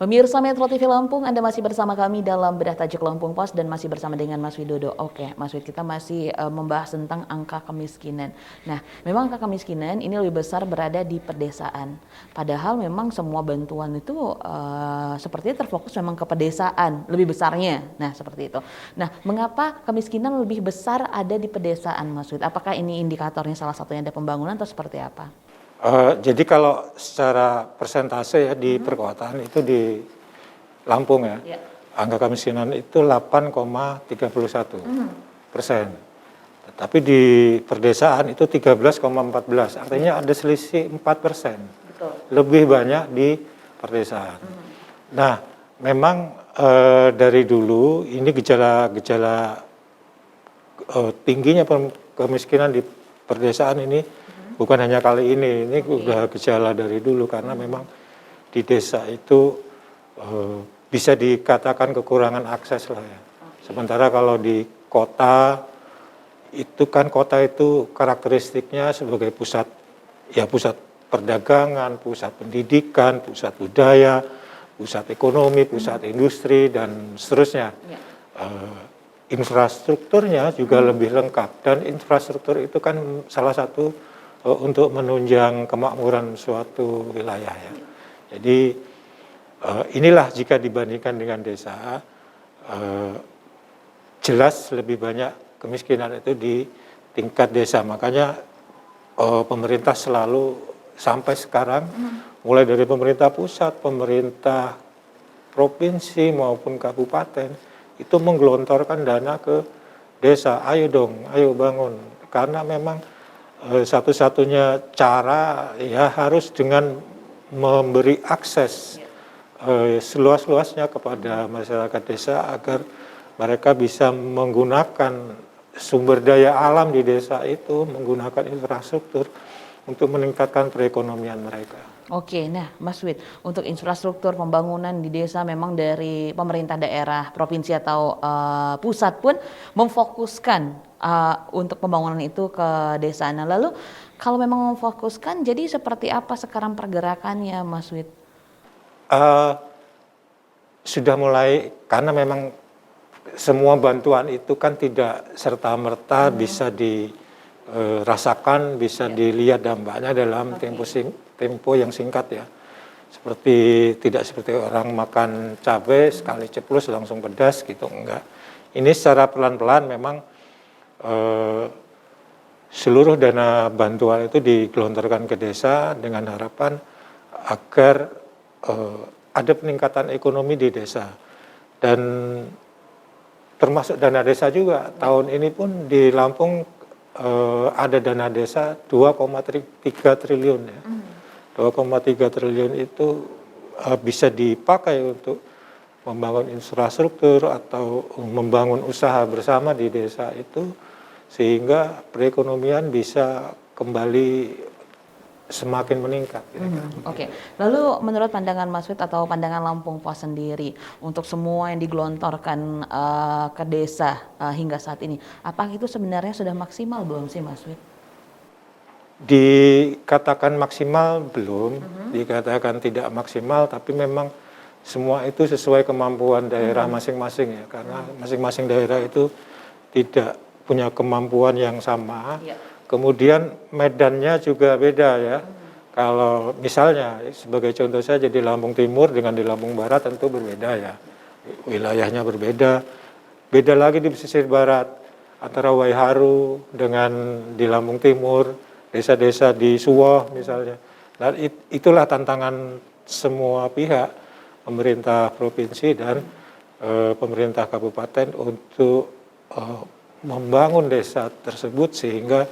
Pemirsa Metro TV Lampung, Anda masih bersama kami dalam Bedah Tajuk Lampung Pos dan masih bersama dengan Mas Widodo. Oke, Mas Wid, kita masih membahas tentang angka kemiskinan. Nah, memang angka kemiskinan ini lebih besar berada di pedesaan. Padahal memang semua bantuan itu sepertinya terfokus memang ke pedesaan, lebih besarnya. Nah, seperti itu. Nah, mengapa kemiskinan lebih besar ada di pedesaan, Mas Wid? Apakah ini indikatornya salah satunya ada pembangunan atau seperti apa? Jadi kalau secara persentase ya di perkotaan itu di Lampung ya, angka kemiskinan itu 8,31%. Tetapi di perdesaan itu 13,14, artinya ada selisih 4%. Betul. Lebih banyak di perdesaan. Nah, memang dari dulu ini gejala-gejala tingginya kemiskinan di perdesaan ini bukan hanya kali ini udah gejala dari dulu karena memang di desa itu bisa dikatakan kekurangan akses lah ya. Sementara kalau di kota itu kan kota itu karakteristiknya sebagai pusat perdagangan, pusat pendidikan, pusat budaya, pusat ekonomi, pusat industri dan seterusnya. Infrastrukturnya juga lebih lengkap dan infrastruktur itu kan salah satu untuk menunjang kemakmuran suatu wilayah ya. Jadi inilah jika dibandingkan dengan desa, jelas lebih banyak kemiskinan itu di tingkat desa. Makanya pemerintah selalu sampai sekarang, mulai dari pemerintah pusat, pemerintah provinsi maupun kabupaten, itu menggelontorkan dana ke desa. Ayo dong, ayo bangun. Karena memang satu-satunya cara ya harus dengan memberi akses seluas-luasnya kepada masyarakat desa agar mereka bisa menggunakan sumber daya alam di desa itu, menggunakan infrastruktur untuk meningkatkan perekonomian mereka. Oke, nah Mas Wid, untuk infrastruktur pembangunan di desa memang dari pemerintah daerah, provinsi atau pusat pun memfokuskan untuk pembangunan itu ke desa. Nah, lalu kalau memang memfokuskan, jadi seperti apa sekarang pergerakannya, Mas Wid? Sudah mulai, karena memang semua bantuan itu kan tidak serta-merta bisa dirasakan, bisa dilihat dampaknya dalam tempo yang singkat ya. Tidak seperti orang makan cabai sekali ceplus langsung pedas gitu, enggak. Ini secara pelan-pelan memang seluruh dana bantuan itu digelontorkan ke desa dengan harapan agar ada peningkatan ekonomi di desa. Dan termasuk dana desa juga. Tahun ini pun di Lampung ada dana desa 2,3 triliun ya. 2,3 triliun itu bisa dipakai untuk membangun infrastruktur atau membangun usaha bersama di desa itu sehingga perekonomian bisa kembali semakin meningkat. Oke, lalu menurut pandangan Mas Wid atau pandangan Lampung Pos sendiri untuk semua yang digelontorkan ke desa hingga saat ini, apakah itu sebenarnya sudah maksimal belum sih, Mas Wid? Dikatakan maksimal belum, dikatakan tidak maksimal, tapi memang semua itu sesuai kemampuan daerah masing-masing ya, karena masing-masing daerah itu tidak punya kemampuan yang sama. Kemudian medannya juga beda ya. Kalau misalnya sebagai contoh saja di Lampung Timur dengan di Lampung Barat tentu berbeda ya. Wilayahnya berbeda. Beda lagi di pesisir barat antara Waiharu dengan di Lampung Timur, desa-desa di Suwoh misalnya. Nah, itulah tantangan semua pihak, pemerintah provinsi dan pemerintah kabupaten untuk membangun desa tersebut sehingga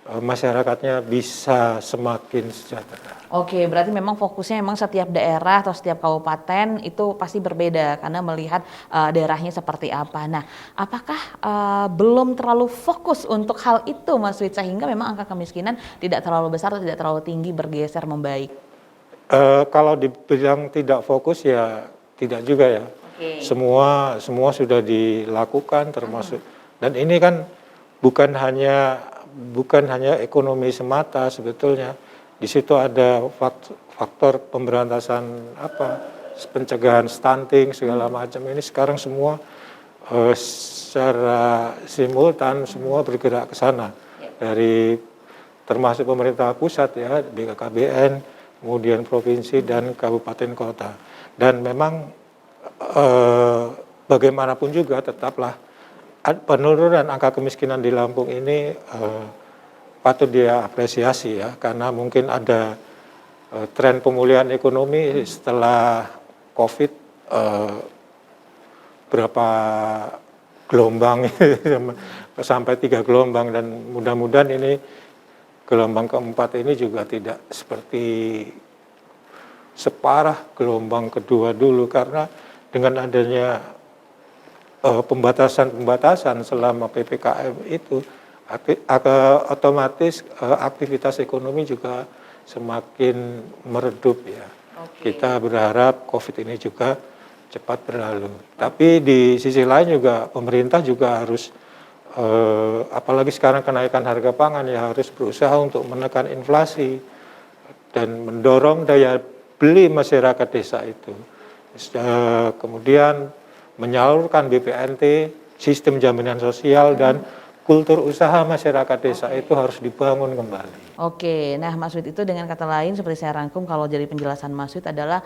masyarakatnya bisa semakin sejahtera. Oke, berarti memang fokusnya memang setiap daerah atau setiap kabupaten itu pasti berbeda karena melihat daerahnya seperti apa. Nah, apakah belum terlalu fokus untuk hal itu, Mas Wid, sehingga memang angka kemiskinan tidak terlalu besar atau tidak terlalu tinggi bergeser membaik? Kalau dibilang tidak fokus ya tidak juga ya. Semua sudah dilakukan termasuk dan ini kan bukan hanya ekonomi semata sebetulnya. Di situ ada faktor pemberantasan pencegahan stunting segala macam ini sekarang semua secara simultan semua bergerak ke sana dari termasuk pemerintah pusat ya, BKKBN, kemudian provinsi dan kabupaten kota. Dan memang bagaimanapun juga tetaplah penurunan angka kemiskinan di Lampung ini patut dia apresiasi ya, karena mungkin ada tren pemulihan ekonomi setelah COVID berapa gelombang sampai 3 gelombang, dan mudah-mudahan ini gelombang keempat ini juga tidak seperti separah gelombang kedua dulu, karena dengan adanya pembatasan selama PPKM itu otomatis aktivitas ekonomi juga semakin meredup ya. Kita berharap COVID ini juga cepat berlalu. Tapi di sisi lain juga pemerintah juga harus apalagi sekarang kenaikan harga pangan ya, harus berusaha untuk menekan inflasi dan mendorong daya beli masyarakat desa itu. Kemudian menyalurkan BPNT, sistem jaminan sosial, dan kultur usaha masyarakat desa itu harus dibangun kembali. Oke, nah Mas Wid, itu dengan kata lain seperti saya rangkum kalau dari penjelasan Mas Wid adalah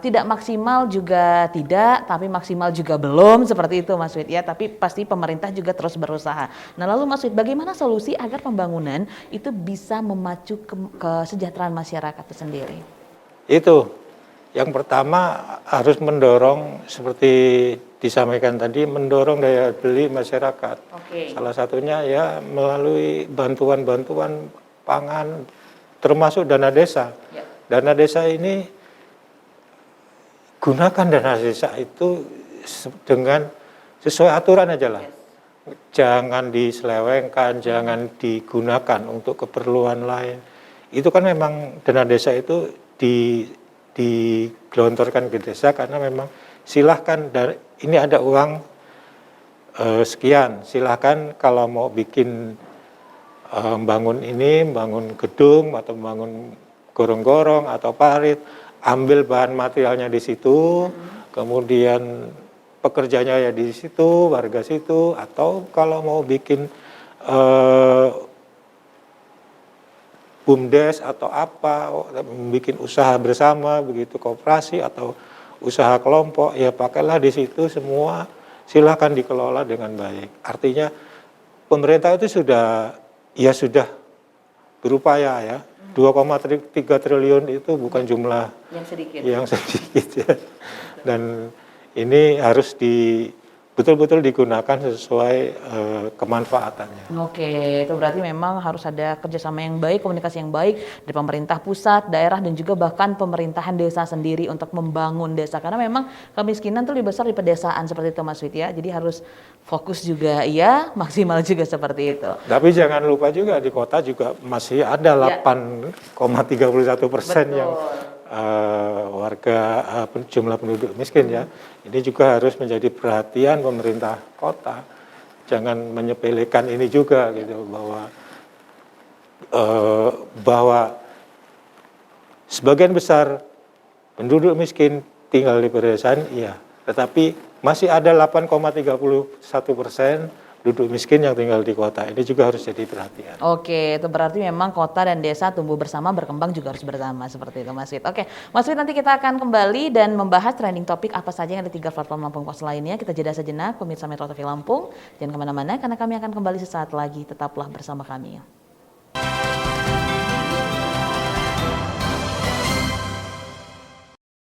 tidak maksimal juga tidak, tapi maksimal juga belum, seperti itu Mas Wid ya, tapi pasti pemerintah juga terus berusaha. Nah lalu Mas Wid, bagaimana solusi agar pembangunan itu bisa memacu kesejahteraan masyarakat itu sendiri? Itu, yang pertama harus mendorong seperti disampaikan tadi, mendorong daya beli masyarakat. Salah satunya ya melalui bantuan-bantuan pangan, termasuk dana desa. Dana desa ini, gunakan dana desa itu dengan sesuai aturan aja lah. Jangan diselewengkan, jangan digunakan untuk keperluan lain. Itu kan memang dana desa itu digelontorkan ke desa karena memang silahkan, ini ada uang sekian, silahkan kalau mau bikin bangun ini, bangun gedung atau bangun gorong-gorong atau parit, ambil bahan materialnya di situ, kemudian pekerjanya ya di situ, warga situ, atau kalau mau bikin BUMDes atau apa, bikin usaha bersama begitu, koperasi atau usaha kelompok, ya pakailah di situ semua, silakan dikelola dengan baik. Artinya pemerintah itu sudah berupaya ya. 2,3 triliun itu bukan jumlah yang sedikit ya. Dan ini harus betul-betul digunakan sesuai kemanfaatannya. Oke, itu berarti memang harus ada kerjasama yang baik, komunikasi yang baik dari pemerintah pusat, daerah, dan juga bahkan pemerintahan desa sendiri untuk membangun desa. Karena memang kemiskinan itu lebih besar di pedesaan seperti itu Mas Wid ya. Jadi harus fokus juga ya, maksimal juga seperti itu. Tapi jangan lupa juga di kota juga masih ada 8,31% yang warga jumlah penduduk miskin ya. Ini juga harus menjadi perhatian pemerintah kota. Jangan menyepelekan ini juga gitu, bahwa sebagian besar penduduk miskin tinggal di pedesaan iya, tetapi masih ada 8,31% penduduk miskin yang tinggal di kota. Ini juga harus jadi perhatian. Oke, itu berarti memang kota dan desa tumbuh bersama, berkembang juga harus bersama, seperti itu Mas Wid. Oke, Mas Wid, nanti kita akan kembali dan membahas trending topik apa saja yang ada di 3 platform Lampung Pos lainnya. Kita jeda sejenak, pemirsa Metro TV Lampung. Jangan kemana-mana karena kami akan kembali sesaat lagi. Tetaplah bersama kami.